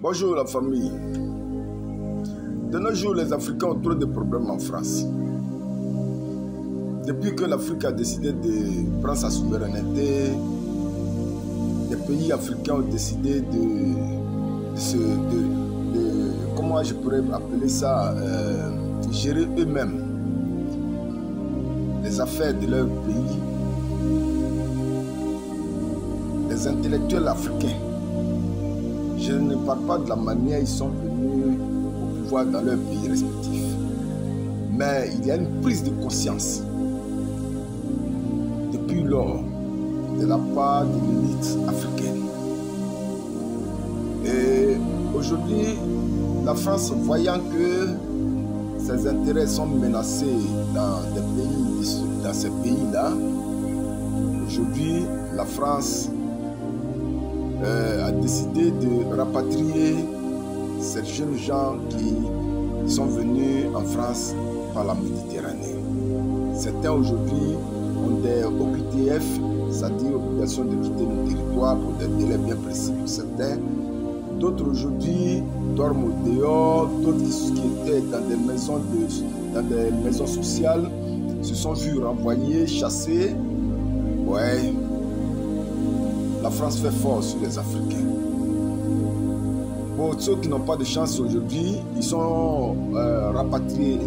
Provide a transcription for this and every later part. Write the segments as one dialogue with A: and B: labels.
A: Bonjour la famille. De nos jours, les Africains ont trop de problèmes en France. Depuis que l'Afrique a décidé de prendre sa souveraineté, les pays africains ont décidé de comment je pourrais appeler ça, gérer eux-mêmes les affaires de leur pays. Les intellectuels africains, je ne parle pas de la manière ils sont venus au pouvoir dans leur pays respectifs, mais il y a une prise de conscience depuis lors de la part de l'élite africaine. Et aujourd'hui, la France, voyant que ses intérêts sont menacés dans ces pays-là, aujourd'hui, la France a décidé de rapatrier ces jeunes gens qui sont venus en France par la Méditerranée. Certains aujourd'hui ont des OQTF, c'est-à-dire obligation de quitter le territoire pour des délais bien précis pour certains. D'autres aujourd'hui dorment au dehors, d'autres qui étaient dans des maisons sociales se sont vus renvoyés, chassés. Ouais. La France fait fort sur les Africains. Pour ceux qui n'ont pas de chance aujourd'hui, ils sont rapatriés.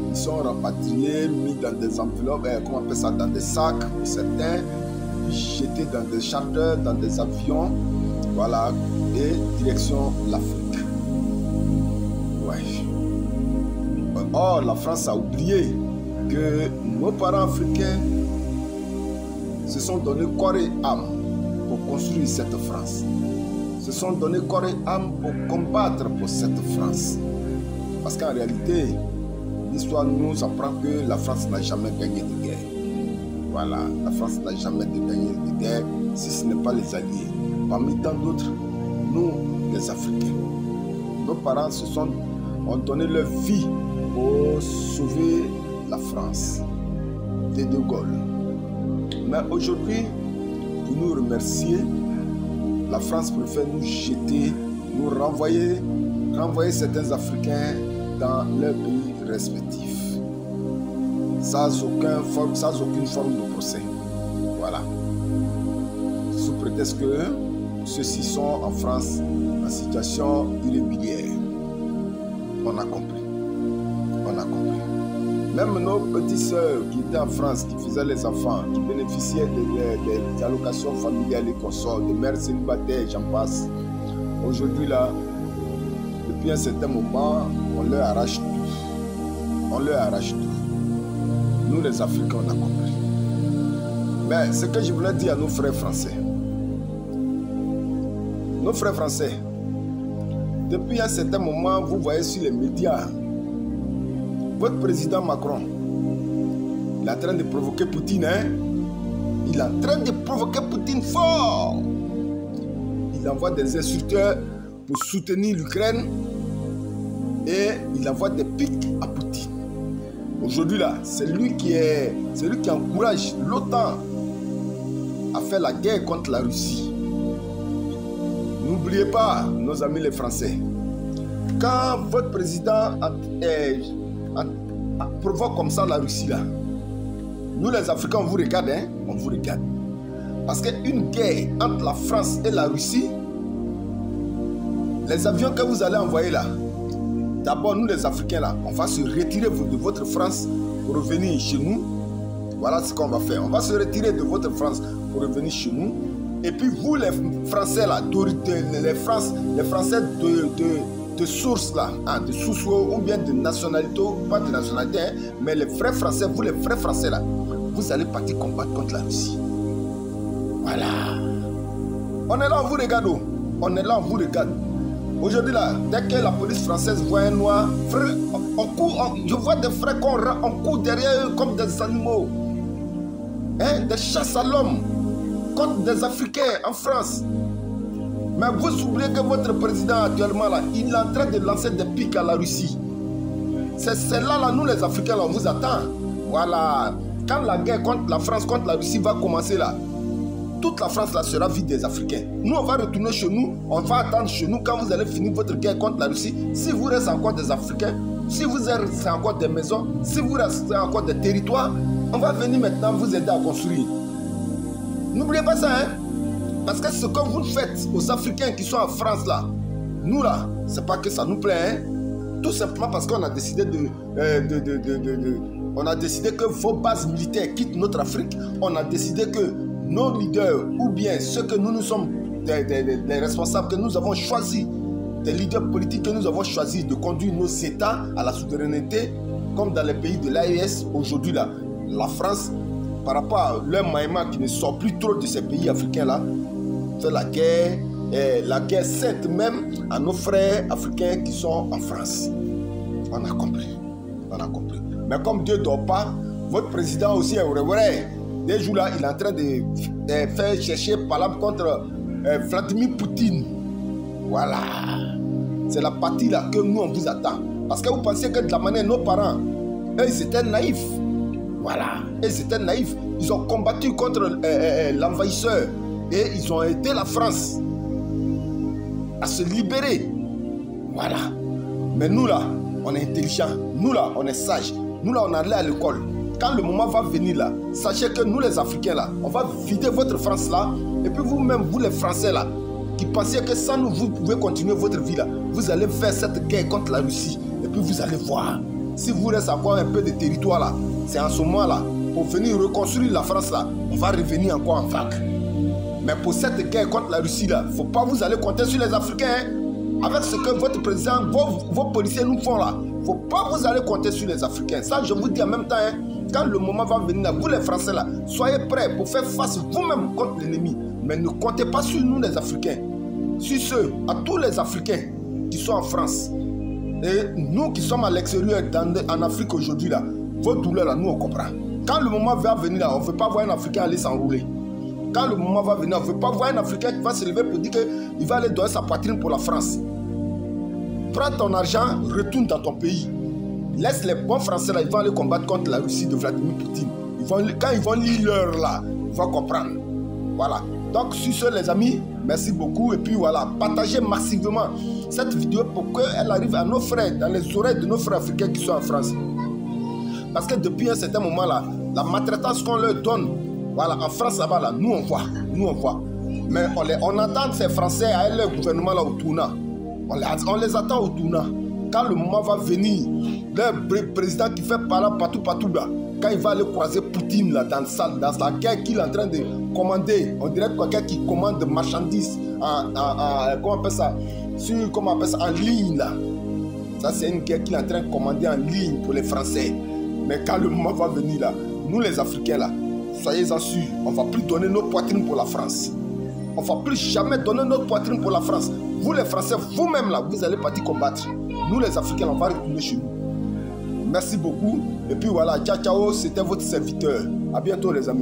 A: Ils sont rapatriés, mis dans des enveloppes, comment on appelle ça, dans des sacs pour certains, puis jetés dans des charters, dans des avions, voilà, et direction l'Afrique. Ouais. Or, la France a oublié que nos parents africains se sont donné corps et âme pour construire cette France. Se sont donné corps et âme pour combattre pour cette France. Parce qu'en réalité, l'histoire nous apprend que la France n'a jamais gagné de guerre. Voilà, la France n'a jamais gagné de guerre si ce n'est pas les alliés. Parmi tant d'autres, nous, les Africains, nos parents ont donné leur vie pour sauver la France de De Gaulle. Mais aujourd'hui, pour nous remercier, la France préfère nous jeter, nous renvoyer certains Africains dans leur pays respectifs. Sans aucune forme de procès. Voilà. Sous prétexte que ceux-ci sont en France en situation irrégulière. On a compris. On a compris. Même nos petites sœurs qui étaient en France, qui faisaient les enfants, qui bénéficiaient des allocations familiales et consorts, des mères célibataires, j'en passe. Aujourd'hui, là, depuis un certain moment, on leur arrache tout. On leur arrache tout. Nous, les Africains, on a compris. Mais ce que je voulais dire à nos frères français. Nos frères français, depuis un certain moment, vous voyez sur les médias, votre président Macron, il est en train de provoquer Poutine, hein? Il est en train de provoquer Poutine fort. Il envoie des instructeurs pour soutenir l'Ukraine et il envoie des pics à Poutine. Aujourd'hui là, c'est lui qui encourage l'OTAN à faire la guerre contre la Russie. N'oubliez pas, nos amis les Français, quand votre président provoque comme ça la Russie là, nous les Africains on vous regarde, hein? On vous regarde. Parce qu'une guerre entre la France et la Russie, les avions que vous allez envoyer là, d'abord nous les Africains là, on va se retirer de votre France pour revenir chez nous. Voilà ce qu'on va faire. On va se retirer de votre France pour revenir chez nous. Et puis vous les Français là, les Français de source là, hein, de source ou bien de nationalité, pas de nationalité, hein, mais les vrais Français, vous les vrais Français là, vous allez partir combattre contre la Russie. Voilà. On est là, on vous regarde. On est là, on vous regarde. Aujourd'hui là, dès que la police française voit un noir, frère, je vois des frères on court derrière eux comme des animaux. Hein, des chasses à l'homme contre des Africains en France. Mais vous oubliez que votre président actuellement là, il est en train de lancer des pics à la Russie. C'est là, nous les Africains, là, on vous attend. Voilà. Quand la guerre contre la France, contre la Russie va commencer là, toute la France là sera vide des Africains. Nous, on va retourner chez nous, on va attendre chez nous quand vous allez finir votre guerre contre la Russie. Si vous restez encore des Africains, si vous restez encore des maisons, si vous restez encore des territoires, on va venir maintenant vous aider à construire. N'oubliez pas ça, hein? Parce que ce que vous faites aux Africains qui sont en France là, nous là, c'est pas que ça nous plaît, hein? Tout simplement parce qu'on a décidé on a décidé que vos bases militaires quittent notre Afrique. On a décidé que nos leaders, ou bien ceux que nous sommes des responsables que nous avons choisis, des leaders politiques que nous avons choisis de conduire nos États à la souveraineté, comme dans les pays de l'AES, aujourd'hui là, la France, par rapport à leur maïma qui ne sort plus trop de ces pays africains là, fait la guerre sainte même à nos frères africains qui sont en France. On a compris. On a compris. Mais comme Dieu ne dort pas, votre président aussi est vrai. Des jours là, il est en train de faire chercher par contre Vladimir Poutine. Voilà. C'est la partie là que nous on vous attend. Parce que vous pensez que de la manière nos parents, eux ils étaient naïfs. Voilà. Eux ils étaient naïfs. Ils ont combattu contre l'envahisseur. Et ils ont aidé la France à se libérer. Voilà. Mais nous là, on est intelligents. Nous là, on est sages. Nous là, on est allé à l'école. Quand le moment va venir là, sachez que nous les Africains là, on va vider votre France là. Et puis vous-même, vous les Français là, qui pensez que sans nous, vous pouvez continuer votre vie là, vous allez faire cette guerre contre la Russie. Et puis vous allez voir. Si vous restez encore un peu de territoire là, c'est en ce moment là, pour venir reconstruire la France là, on va revenir encore en vague. Mais pour cette guerre contre la Russie là, il ne faut pas vous aller compter sur les Africains. Hein? Avec ce que votre président, vos policiers nous font là, il ne faut pas vous aller compter sur les Africains. Ça, je vous dis en même temps, hein, quand le moment va venir là, vous les Français là, soyez prêts pour faire face vous-même contre l'ennemi. Mais ne comptez pas sur nous les Africains. Sur ceux, à tous les Africains qui sont en France. Et nous qui sommes à l'extérieur, en Afrique aujourd'hui là, vos douleurs là, nous on comprend. Quand le moment va venir là, on ne veut pas voir un Africain aller s'enrouler. Quand le moment va venir, on ne veut pas voir un Africain qui va se lever pour dire qu'il va aller donner sa poitrine pour la France. Prends ton argent, retourne dans ton pays. Laisse les bons Français là, ils vont aller combattre contre la Russie de Vladimir Poutine. Quand ils vont lire l'heure là, ils vont comprendre. Voilà. Donc sur ce les amis, merci beaucoup. Et puis voilà, partagez massivement cette vidéo pour qu'elle arrive à nos frères, dans les oreilles de nos frères africains qui sont en France. Parce que depuis un certain moment là, la maltraitance qu'on leur donne, voilà, en France là-bas, là, nous on voit. Mais on entend ces Français à leur gouvernement là au tournant. On les attend au tournant. Quand le moment va venir, le président qui fait partout là, quand il va aller croiser Poutine là, dans la guerre qu'il est en train de commander, on dirait quelqu'un qui commande des marchandises comment on appelle ça, en ligne là. Ça c'est une guerre qu'il est en train de commander en ligne pour les Français. Mais quand le moment va venir là, nous les Africains là, soyez-en sûrs, on ne va plus donner nos poitrines pour la France. On ne va plus jamais donner notre poitrine pour la France. Vous les Français, vous-même là, vous allez partir combattre. Nous les Africains, on va retourner chez nous. Merci beaucoup. Et puis voilà, ciao, ciao, c'était votre serviteur. À bientôt les amis.